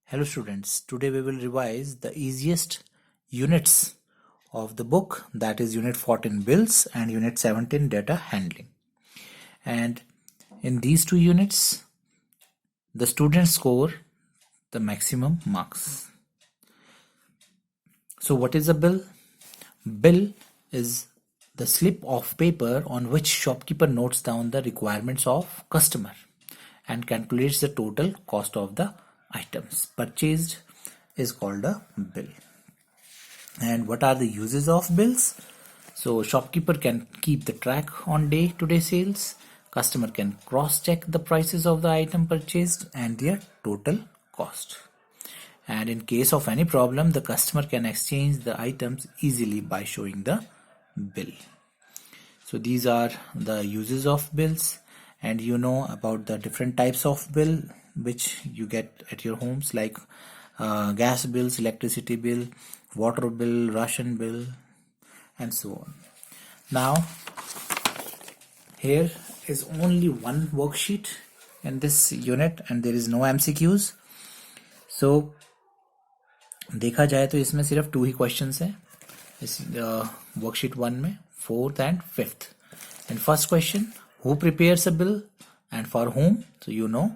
Hello students, today we will revise the easiest units of the book, that is unit 14 bills and unit 17 data handling. And in these two units the students score the maximum marks. So what is a bill? Bill is the slip of paper on which shopkeeper notes down the requirements of customer and calculates the total cost of the items purchased is called a bill. And what are the uses of bills? So shopkeeper can keep the track on day-to-day sales, customer can cross-check the prices of the item purchased and their total cost. And in case of any problem, the customer can exchange the items easily by showing the bill. So these are the uses of bills, and you know about the different types of bill which you get at your homes, like gas bills, electricity bill, water bill, ration bill, and so on. Now here is only one worksheet in this unit and there is no MCQs. So देखा जाए तो इसमें सिर्फ 2 ही questions हैं इस worksheet 1 में, 4th and 5th. And first question, who prepares a bill and for whom? So you know,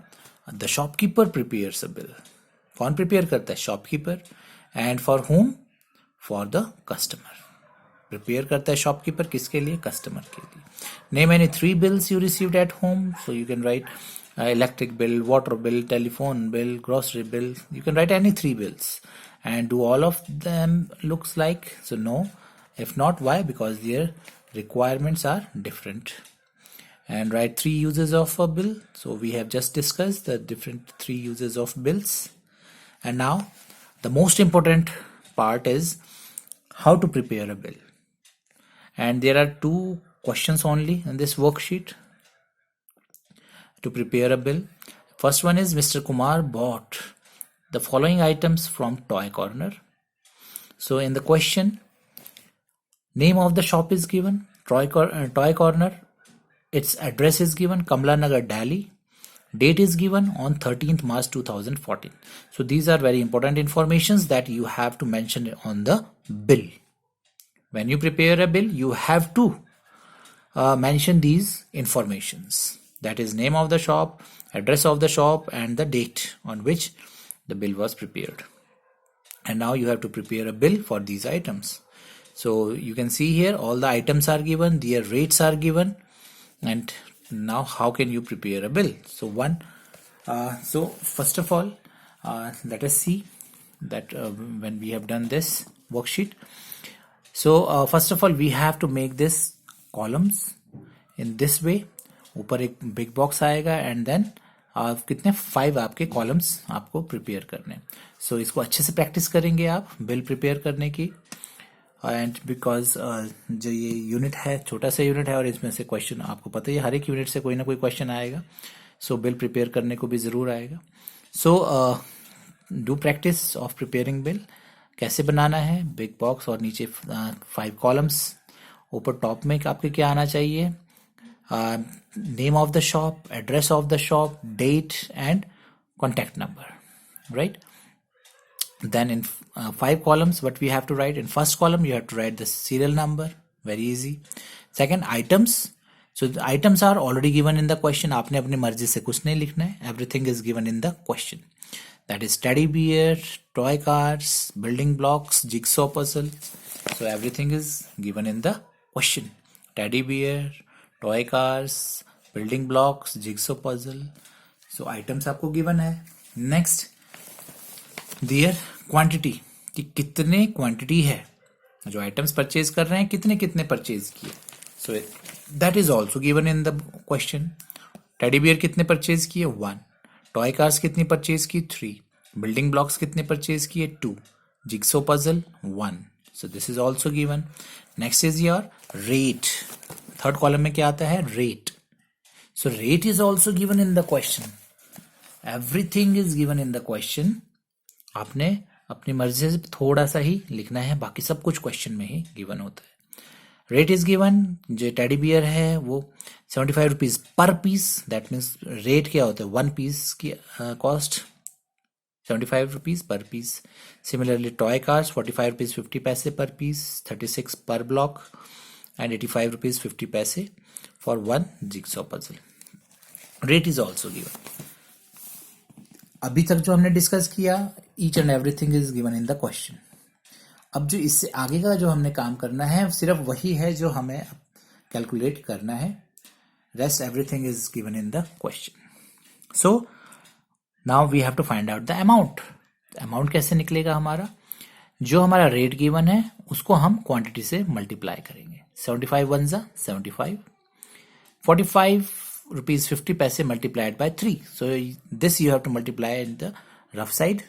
the shopkeeper prepares a bill. कौन prepare करता है? Shopkeeper. And for whom? For the customer. Prepare करता है shopkeeper किसके लिए? Customer के लिए. Name any 3 bills you received at home. So you can write electric bill, water bill, telephone bill, grocery bill. You can write any 3 bills. And do all of them looks like? So no. If not, why? Because their requirements are different. And write 3 uses of a bill. So we have just discussed the different 3 uses of bills. And now the most important part is how to prepare a bill. And there are 2 questions only in this worksheet to prepare a bill. First one is Mr. Kumar bought the following items from Toy Corner. So in the question, name of the shop is given, Toy Corner, its address is given, Kamla Nagar, Delhi, date is given on 13th March 2014. So these are very important informations that you have to mention on the bill. When you prepare a bill, you have to mention these informations. That is name of the shop, address of the shop, and the date on which the bill was prepared. And now you have to prepare a bill for these items. So you can see here all the items are given, their rates are given, and now how can you prepare a bill? So first of all, let us see that when we have done this worksheet. So first of all, we have to make this columns in this way. ऊपर एक big box आएगा and then कितने 5 आपके columns आपको prepare करने. सो इसको अच्छे से प्रैक्टिस करेंगे आप बिल प्रिपेयर करने की. एंड बिकॉज जो ये यूनिट है छोटा सा यूनिट है और इसमें से क्वेश्चन आपको पता ही है हर एक यूनिट से कोई ना कोई क्वेश्चन आएगा. सो बिल प्रिपेयर करने को भी ज़रूर आएगा. सो do practice of preparing bill. कैसे बनाना है? बिग बॉक्स और नीचे 5 कॉलम्स. ऊपर टॉप में आपके क्या आना चाहिए? Name of the shop, address of the shop, date and contact number, right? Then in 5 columns what we have to write? In first column you have to write the serial number, very easy. Second, items. So the items are already given in the question. आपने अपनी मर्जी से कुछ नहीं लिखना है. Everything is given in the question. That is teddy bear, toy cars, building blocks, jigsaw puzzle. So everything is given in the question. Teddy bear, toy cars, building blocks, jigsaw puzzle. So items आपको given है. Next, there quantity, कि कितने quantity है जो items purchase कर रहे हैं, कितने कितने परचेज किए. So that is also given in the question. Teddy bear कितने परचेज किए? 1. टॉय कार्स कितनी परचेज की? 3. बिल्डिंग ब्लॉक्स कितने परचेज किए? 2. Jigsaw puzzle 1. So this is also given. Next is your rate. Third column में क्या आता है? Rate. So rate is also given in the question. Everything is given in the question. आपने अपनी मर्जी से थोड़ा सा ही लिखना है, बाकी सब कुछ क्वेश्चन में ही गिवन होता है. Rate is given. जो टेडी बियर है वो 75 rupees per piece. That means rate क्या होता है? 1 पीस की cost 75 rupees per piece. Similarly, toy cars 45 rupees 50 paise per piece, 36 per block, and 85 rupees 50 paise for one jigsaw puzzle. Rate is also given. अभी तक जो हमने discuss किया, each and everything is given in the question. अब जो इससे आगे का जो हमने काम करना है सिर्फ वही है जो हमें कैलकुलेट करना है. Rest everything is given in the question. So now we have to find out the amount. Amount कैसे निकलेगा हमारा? जो हमारा रेट गिवन है उसको हम क्वांटिटी से मल्टीप्लाई करेंगे. 75 वन जा 75, 45 rupees 50 paise multiplied by 3. So this you have to multiply in the rough side.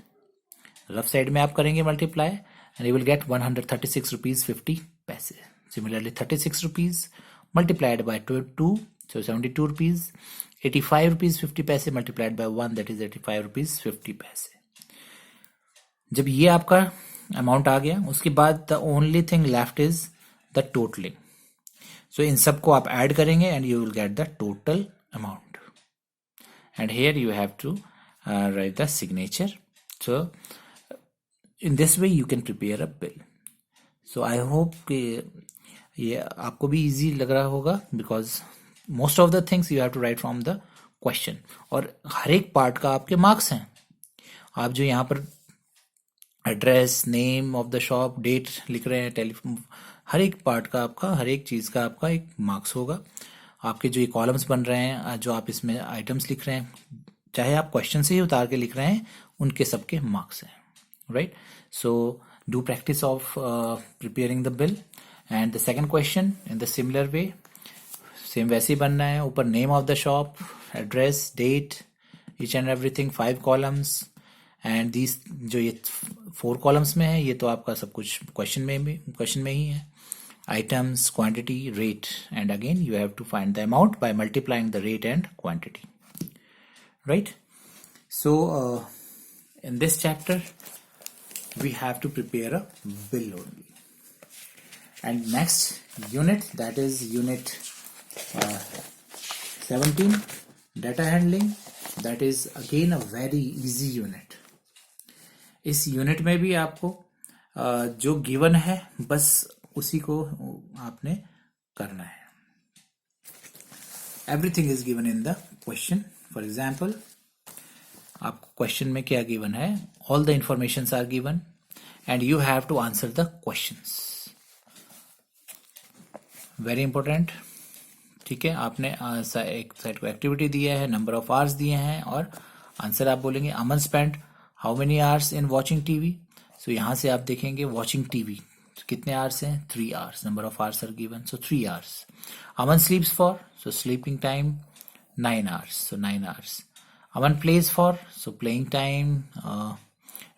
Rough side में आप करेंगे multiply and you will get 136 rupees 50 paise. Similarly 36 rupees multiplied by 2, so 72 rupees. 85 rupees 50 paise multiplied by 1, that is 85 rupees 50 paise. जब ये आपका amount आ गया उसके बाद the only thing left is the totalling. So इन सबको आप ऐड करेंगे and you will get the total amount. And here you have to write the signature. So in this way you can prepare a bill. So I hope कि ये आपको भी easy लग रहा होगा because most of the things you have to write from the question. और हर एक पार्ट का आपके मार्क्स हैं. आप जो यहाँ पर address, name of the shop, date लिख रहे हैं, टेलीफोन, हर एक पार्ट का आपका, हर एक चीज़ का आपका एक मार्क्स होगा. आपके जो ये कॉलम्स बन रहे हैं, जो आप इसमें आइटम्स लिख रहे हैं, चाहे आप क्वेश्चन से ही उतार के लिख रहे हैं, उनके सबके मार्क्स हैं. Right. So do practice of preparing the bill. And the second question in the similar way, same वैसे ही बनना है. ऊपर name of the shop, address, date, each and everything, 5 columns. And these जो ये 4 कॉलम्स में है ये तो आपका सब कुछ क्वेश्चन में ही है. Items, quantity, rate, and again you have to find the amount by multiplying the rate and quantity. Right. So in this chapter we have to prepare a bill only. And next unit, that is unit 17, data handling. That is again a very easy unit. इस unit में भी आपको जो given है बस उसी को आपने करना है. Everything is given in the question. For example आपको क्वेश्चन में क्या गिवन है? All the informations are given and you have to answer the questions. Very important. ठीक है. आपने एक साइड को एक्टिविटी दिया है, नंबर ऑफ आवर्स दिए हैं और आंसर आप बोलेंगे Aman spend how many hours in watching TV. सो यहां से आप देखेंगे वॉचिंग टीवी कितने आवर्स हैं? 3 hours. Number of hours are given, so 3 hours. Aman sleeps for, so sleeping time 9 hours, so 9 hours. Aman plays for, so playing time,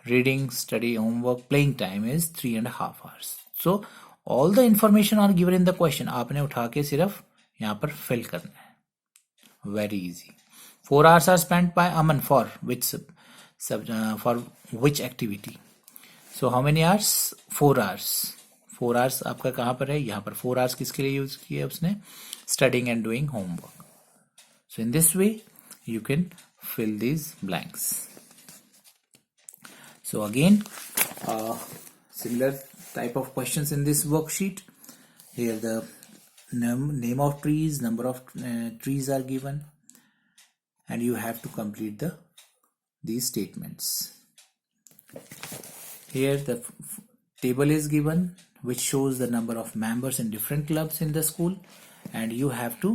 reading, study, homework, playing time is 3.5 hours. So all the information are given in the question. आपने उठा के सिर्फ यहाँ पर fill करना है. Very easy. 4 hours are spent by Aman for which activity. So how many hours? 4 hours. 4 hours आपका कहाँ पर है? यहाँ पर. 4 आवर्स किसके लिए यूज किया उसने? Studying and doing homework. So in this way you can fill these blanks. So again similar type of questions in this worksheet. Here the name of trees, number of trees are given and you have to complete these statements. Here the table is given which shows the number of members in different clubs in the school and you have to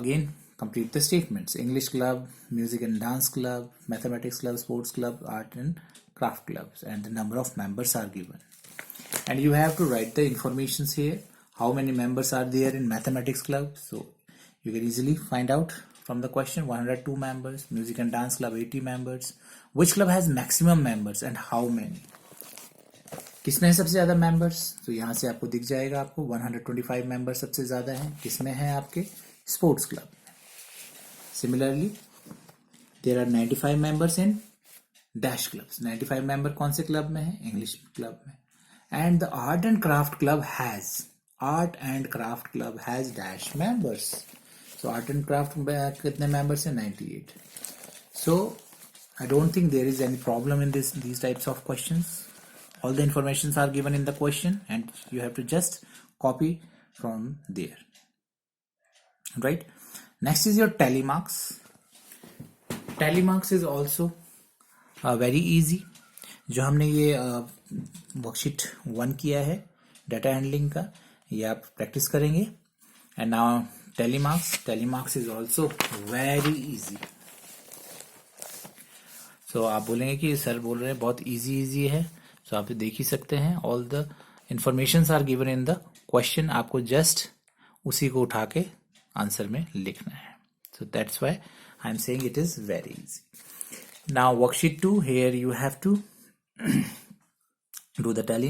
again complete the statements. English club, music and dance club, mathematics club, sports club, art and craft clubs, and the number of members are given. And you have to write the informations here. How many members are there in mathematics club? So you can easily find out from the question. 102 members. Music and dance club 80 members. Which club has maximum members and how many? किसमें है सबसे ज्यादा members? तो यहाँ से आपको दिख जाएगा. आपको 125 मेंबर सबसे ज्यादा हैं. किसमें है? आपके sports club. Similarly, there are 95 members in dash clubs. 95 member कौन से क्लब में है? इंग्लिश क्लब में. And the art and craft club has dash members. So art and craft कितने members हैं? 98. So I don't think there is any problem in these types of questions. All the informations are given in the question and you have to just copy from there, right? Next is your tally marks. Tally marks is also very easy. जो हमने ये worksheet 1 किया है data handling का, ये आप practice करेंगे. And now tally marks is also very easy. So आप बोलेंगे कि सर बोल रहे हैं बहुत इजी है. सो आप देख ही सकते हैं, all the information are given in the question. आपको जस्ट उसी को उठा के आंसर में लिखना है. So that's why I am saying it is very easy. Now worksheet 2, here you have to do the tally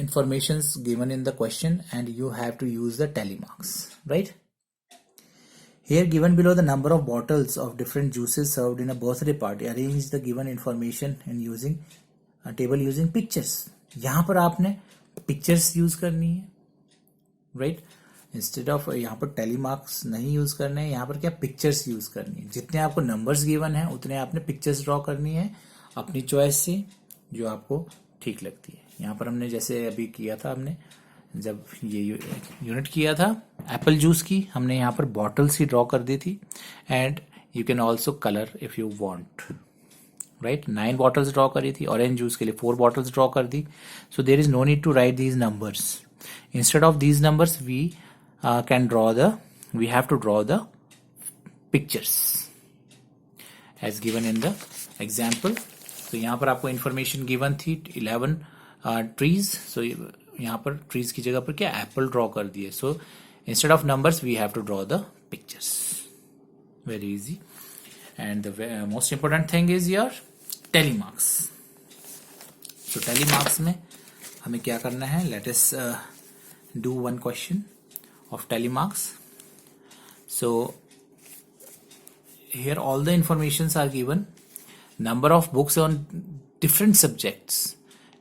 informations given in the question and you have to use the tally marks, right? Here given below the number of bottles of different juices served in a birthday party. Arrange the given information in using a table using pictures. यहाँ पर आपने pictures use करनी है, right? Instead of यहाँ पर tele marks नहीं use करने हैं, यहाँ पर क्या पिक्चर्स यूज करनी है. जितने आपको नंबर्स गिवन है उतने आपने पिक्चर्स ड्रॉ करनी है अपनी चॉइस से जो आपको ठीक लगती है. यहाँ पर हमने जैसे अभी किया था, हमने जब ये यूनिट किया था एप्पल जूस की, हमने यहाँ पर बॉटल्स ही ड्रॉ कर दी थी. And you can also colour if you want, right. 9 bottles draw करी थी. ऑरेंज जूस के लिए 4 बॉटल्स ड्रॉ कर दी. So there is no need to write these numbers. Instead of these numbers we have to draw the pictures as given in the example. तो यहाँ पर आपको information given थी 11 trees. So यहाँ पर trees की जगह पर क्या apple draw कर दिए. So instead of numbers we have to draw the pictures. Very easy. And the most important thing is your tally marks. So tally marks में हमें क्या करना है? Let us do one question of tally marks. So here all the informations are given. Number of books on different subjects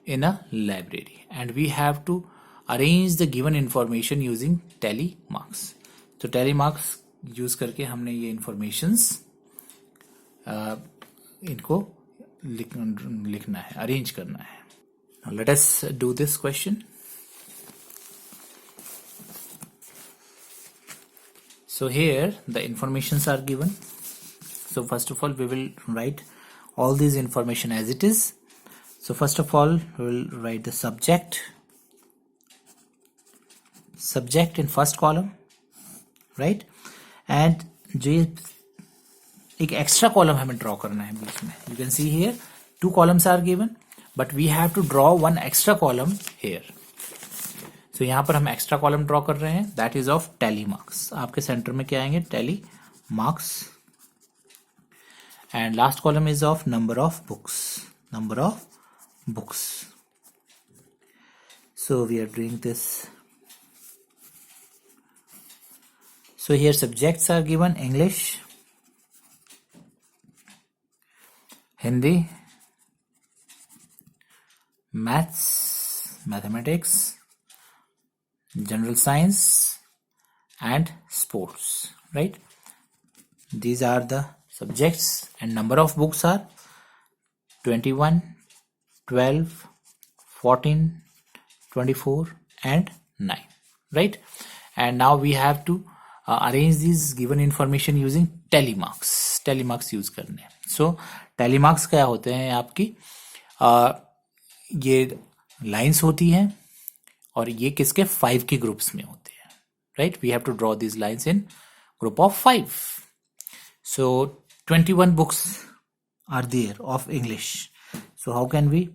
in a library and we have to arrange the given information using tally marks. So tally marks use करके हमने ये informations इनको लिखना है, arrange करना है. Now let us do this question. So here the informations are given. So first of all we will write all these information as it is. So first of all we will write the subject in first column, right? And जो एक extra column हमें draw करना है बीच में. You can see here 2 columns are given but we have to draw one extra column here. So यहाँ पर हम extra column draw कर रहे हैं. That is of tally marks. आपके सेंटर में क्या आएंगे? Tally marks. And last column is of number of books. So we are doing this. So here subjects are given English, Hindi, mathematics, general science and sports, right? These are the subjects and number of books are 21, 12, 14, 24 and 9, right? And now we have to arrange these given information using tally marks. Tally marks use करने. So tally marks क्या होते हैं आपकी? ये lines होती हैं और ये किसके 5 के ग्रुप्स में होते हैं, right? We have to draw these lines in group of 5. So 21 books are there of English. So how can we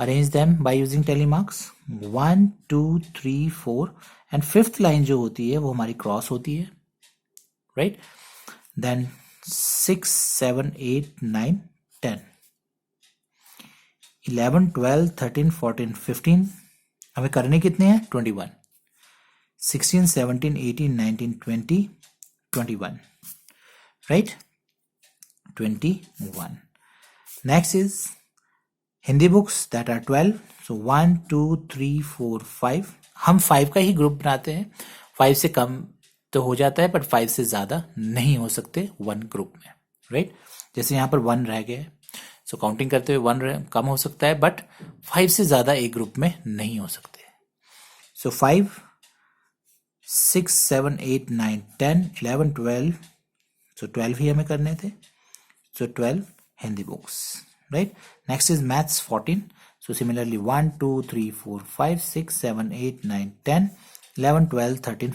arrange them? By using tally marks. 1 2 3 4 and 5th line जो होती है वो हमारी क्रॉस होती है, राइट? देन 6 7 8 9 10 11 12 13 14 15. हमें करने कितने हैं? 21. 16 17 18 19 20 21, right? 21. Next is Hindi books that are 12. So 1 2 3 4 5. हम 5 का ही ग्रुप बनाते हैं. 5 से कम तो हो जाता है बट 5 से ज्यादा नहीं हो सकते 1 ग्रुप में, right? जैसे यहाँ पर 1 रह गया है, सो काउंटिंग करते हुए 1 कम हो सकता है, बट 5 से ज़्यादा एक ग्रुप में नहीं हो सकते। सो 5, 6, 7, 8, 9, 10, 11, 12, सो 12 ही हमें करने थे, सो 12 Hindi books, right. Next is maths 14, so similarly 1, 2, 3, 4, 5, 6, 7, 8, 9, 10, 11, 12, 13,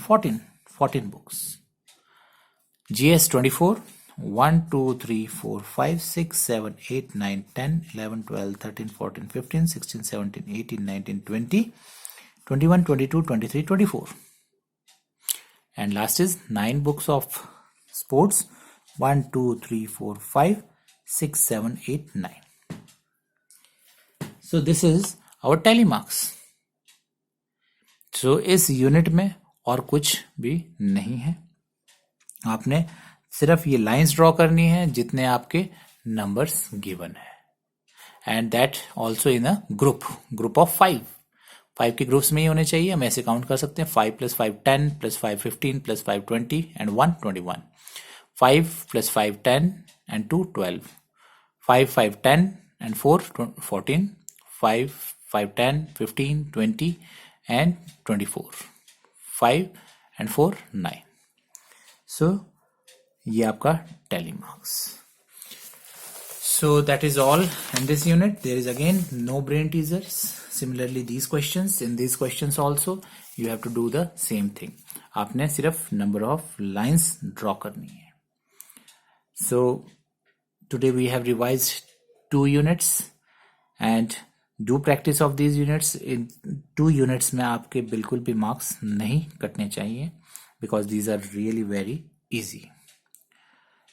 14 books. GS 24, 1, 2, 3, 4, 5, 6, 7, 8, 9, 10, 11, 12, 13, 14, 15, 16, 17, 18, 19, 20, 21, 22, 23, 24. And last is 9 books of sports, 1, 2, 3, 4, 5, 6, 7, 8, 9. So this is our tally marks. So इस यूनिट में और कुछ भी नहीं है, आपने सिर्फ ये लाइंस ड्रॉ करनी है जितने आपके नंबर्स गिवन है, and that also in a group of 5 के ग्रुप्स में ही होने चाहिए। हम ऐसे काउंट कर सकते हैं 5 + 5 10 + 5 15 + 5 20 and 1 21, 5 + 5 10 and 2 12, 5 5 10 and 4 14, 5 5 10 15 20 and 24, 5 and 4 9. So ये आपका tally marks. So that is all in this unit. There is again no brain teasers. Similarly these questions, in these questions also you have to do the same thing. आपने सिर्फ number of lines draw करनी है. So today we have revised 2 units and do practice of these units. In 2 units में आपके बिल्कुल भी marks नहीं कटने चाहिए because these are really very easy.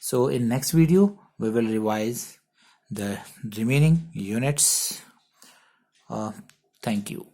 So in next video we will revise the remaining units. Thank you.